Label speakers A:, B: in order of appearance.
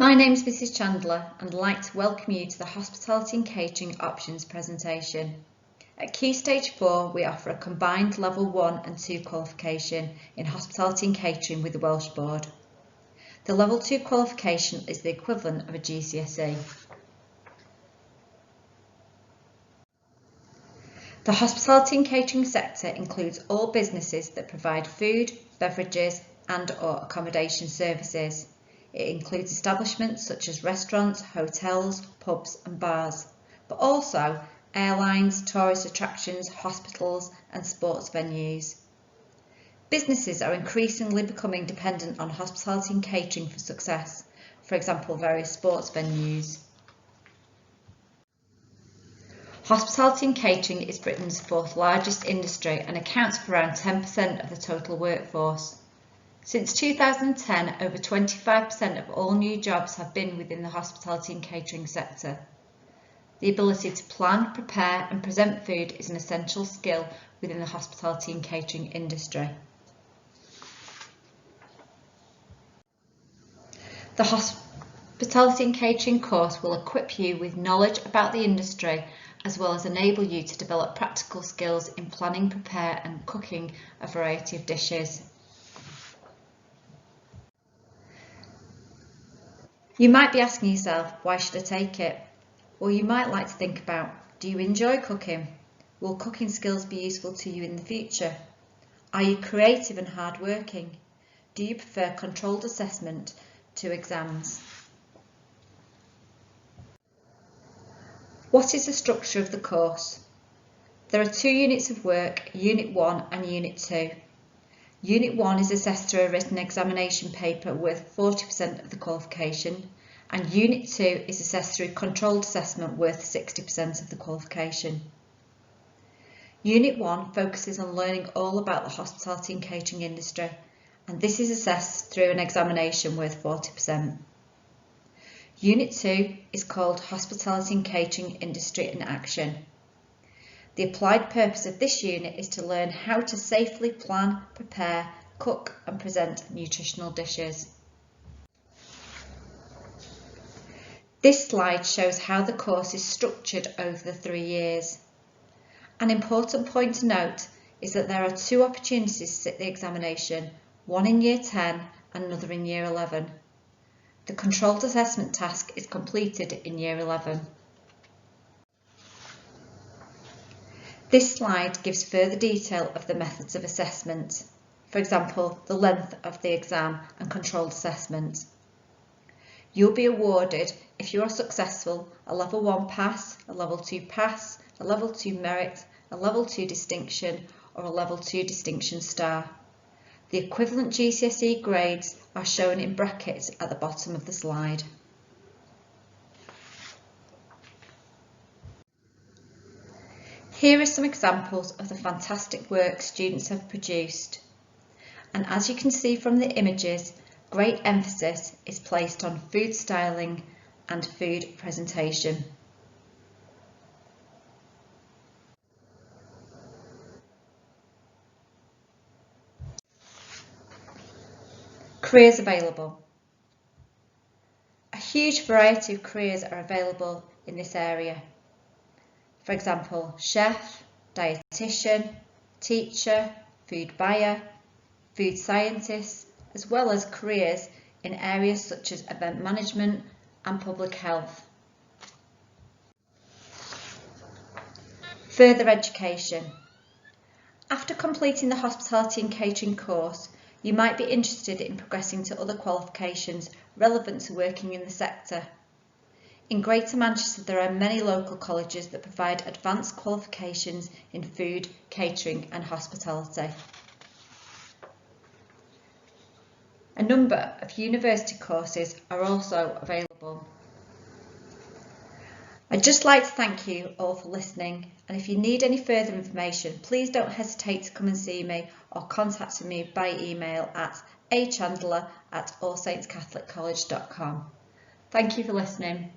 A: My name is Mrs Chandler and I'd like to welcome you to the Hospitality and Catering Options presentation. At Key Stage 4 we offer a combined Level 1 and 2 qualification in Hospitality and Catering with the Welsh Board. The Level 2 qualification is the equivalent of a GCSE. The hospitality and catering sector includes all businesses that provide food, beverages and/or accommodation services. It includes establishments such as restaurants, hotels, pubs and bars, but also airlines, tourist attractions, hospitals and sports venues. Businesses are increasingly becoming dependent on hospitality and catering for success, for example various sports venues. Hospitality and catering is Britain's fourth largest industry and accounts for around 10% of the total workforce. Since 2010, over 25% of all new jobs have been within the hospitality and catering sector. The ability to plan, prepare and present food is an essential skill within the hospitality and catering industry. The Hospitality and Catering course will equip you with knowledge about the industry as well as enable you to develop practical skills in planning, prepare and cooking a variety of dishes. You might be asking yourself, why should I take it? Or you might like to think about, do you enjoy cooking? Will cooking skills be useful to you in the future? Are you creative and hardworking? Do you prefer controlled assessment to exams? What is the structure of the course? There are 2 units of work, Unit 1 and Unit 2. Unit 1 is assessed through a written examination paper worth 40% of the qualification, and Unit 2 is assessed through controlled assessment worth 60% of the qualification. Unit 1 focuses on learning all about the hospitality and catering industry, and this is assessed through an examination worth 40%. Unit 2 is called Hospitality and Catering Industry in Action. The applied purpose of this unit is to learn how to safely plan, prepare, cook and present nutritional dishes. This slide shows how the course is structured over the 3 years. An important point to note is that there are 2 opportunities to sit the examination, one in Year 10 and another in Year 11. The controlled assessment task is completed in Year 11. This slide gives further detail of the methods of assessment, for example, the length of the exam and controlled assessment. You'll be awarded, if you are successful, a Level 1 pass, a Level 2 pass, a Level 2 merit, a Level 2 distinction or a Level 2 distinction star. The equivalent GCSE grades are shown in brackets at the bottom of the slide. Here are some examples of the fantastic work students have produced, and as you can see from the images, great emphasis is placed on food styling and food presentation. Careers available. A huge variety of careers are available in this area. For example, chef, dietitian, teacher, food buyer, food scientist, as well as careers in areas such as event management and public health. Further education. After completing the Hospitality and Catering course, you might be interested in progressing to other qualifications relevant to working in the sector. In Greater Manchester there are many local colleges that provide advanced qualifications in food, catering and hospitality. A number of university courses are also available. I'd just like to thank you all for listening, and if you need any further information, please don't hesitate to come and see me or contact me by email at achandler@allsaintscatholiccollege.com. Thank you for listening.